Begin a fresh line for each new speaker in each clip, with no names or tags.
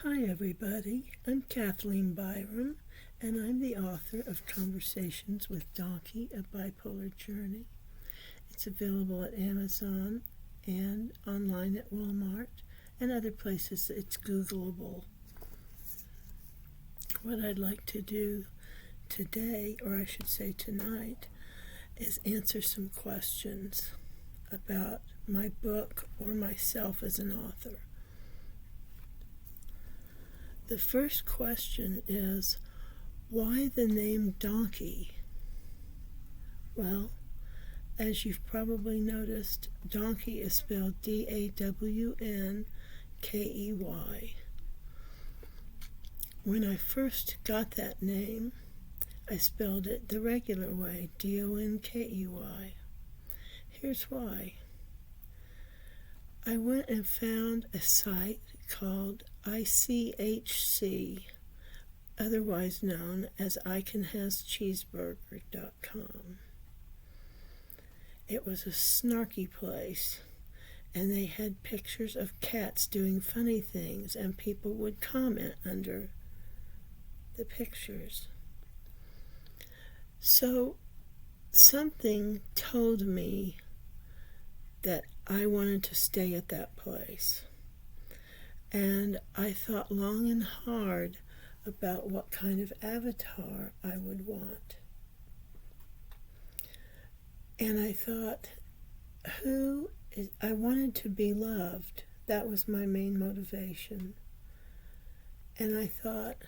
Hi everybody, I'm Kathleen Byram, and I'm the author of Conversations with Dawnkey, a Bipolar Journey. It's available at Amazon and online at Walmart and other places. It's Googleable. What I'd like to do today, or I should say tonight, is answer some questions about my book or myself as an author. The first question is, why the name Dawnkey? Well, as you've probably noticed, Dawnkey is spelled Dawnkey. When I first got that name, I spelled it the regular way, Donkey. Here's why. I went and found a site called ICHC, otherwise known as ICanHasCheeseburger.com. It was a snarky place, and they had pictures of cats doing funny things, and people would comment under the pictures. So something told me that I wanted to stay at that place. And I thought long and hard about what kind of avatar I would want. And I thought, I wanted to be loved. That was my main motivation. And I thought,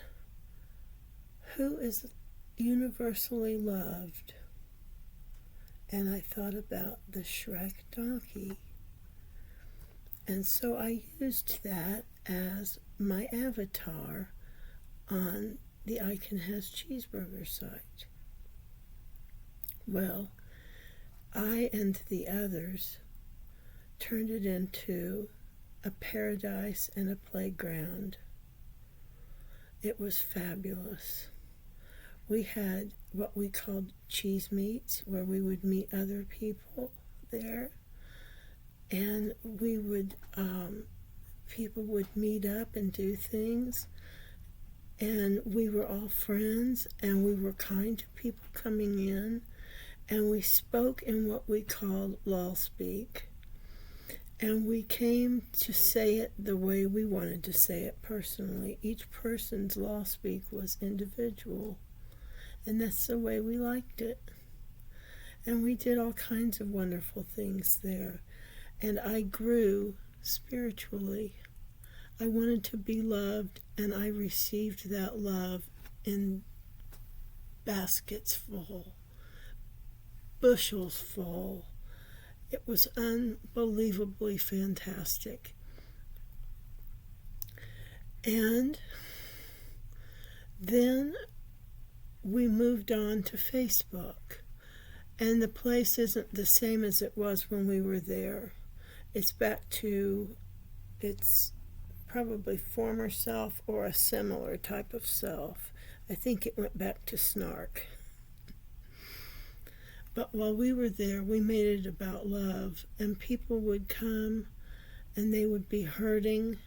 who is universally loved? And I thought about the Shrek donkey. And so I used that as my avatar on the I Can Has Cheeseburger site. Well, I and the others turned it into a paradise and a playground. It was fabulous. We had what we called cheese meets, where we would meet other people there. And we would, people would meet up and do things, and we were all friends, and we were kind to people coming in, and we spoke in what we called law speak, and we came to say it the way we wanted to say it personally. Each person's law speak was individual, and that's the way we liked it. And we did all kinds of wonderful things there. And I grew spiritually. I wanted to be loved, and I received that love in baskets full, bushels full. It was unbelievably fantastic. And then we moved on to Facebook, and the place isn't the same as it was when we were there. It's back to its probably former self or a similar type of self. I think it went back to snark. But while we were there, we made it about love, and people would come and they would be hurting,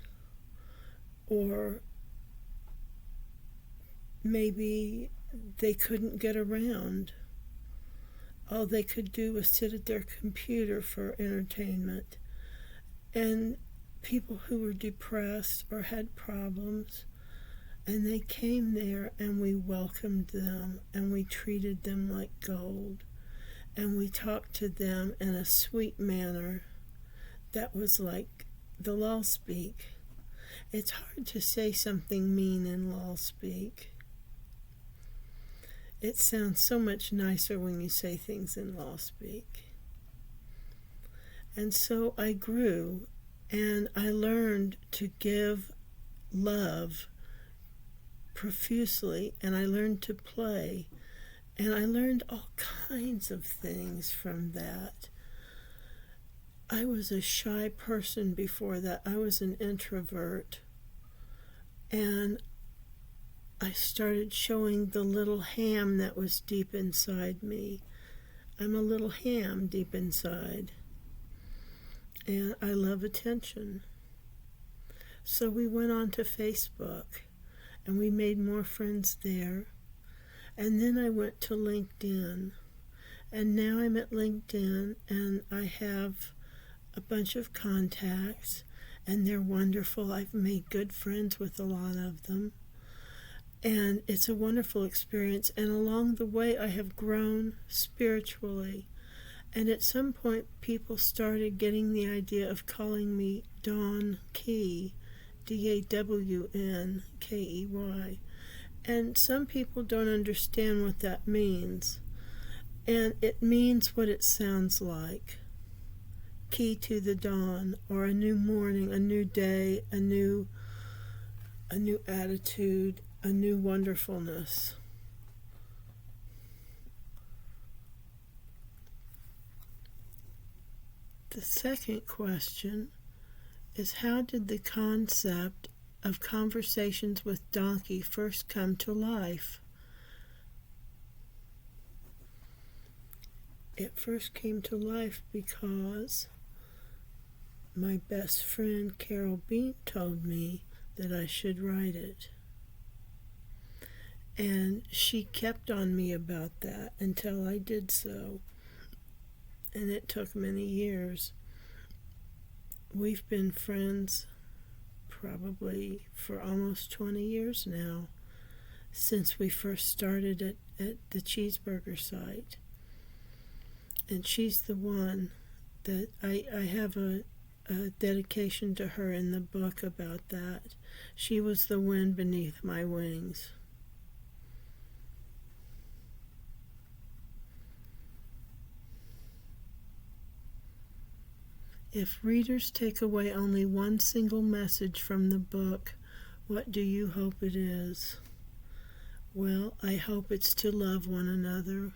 or maybe they couldn't get around. All they could do was sit at their computer for entertainment. And people who were depressed or had problems, and they came there, and we welcomed them, and we treated them like gold, and we talked to them in a sweet manner that was like the law speak. It's hard to say something mean in law speak. It sounds so much nicer when you say things in law speak. And so I grew, and I learned to give love profusely, and I learned to play, and I learned all kinds of things from that. I was a shy person before that. I was an introvert, and I started showing the little ham that was deep inside me. I'm a little ham deep inside. And I love attention. So we went on to Facebook and we made more friends there. And then I went to LinkedIn. And now I'm at LinkedIn and I have a bunch of contacts and they're wonderful. I've made good friends with a lot of them. And it's a wonderful experience. And along the way, I have grown spiritually. And at some point, people started getting the idea of calling me Dawnkey, Dawnkey. And some people don't understand what that means. And it means what it sounds like. Key to the dawn, or a new morning, a new day, a new attitude, a new wonderfulness. The second question is, how did the concept of Conversations with Dawnkey first come to life? It first came to life because my best friend Carol Bean told me that I should write it. And she kept on me about that until I did so. And it took many years. We've been friends probably for almost 20 years now, since we first started at the cheeseburger site. And she's the one that I have a dedication to her in the book about that. She was the wind beneath my wings. If readers take away only one single message from the book, what do you hope it is? Well, I hope it's to love one another.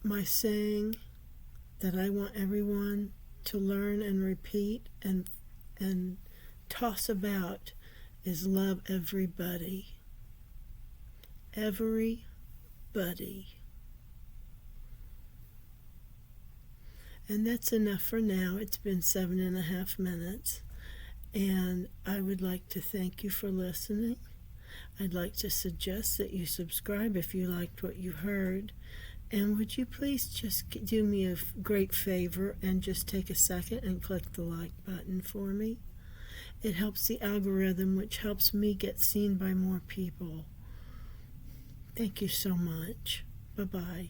My saying that I want everyone to learn and repeat and toss about is love everybody. Everybody. And that's enough for now. It's been 7.5 minutes. And I would like to thank you for listening. I'd like to suggest that you subscribe if you liked what you heard. And would you please just do me a great favor and just take a second and click the like button for me? It helps the algorithm, which helps me get seen by more people. Thank you so much. Bye-bye.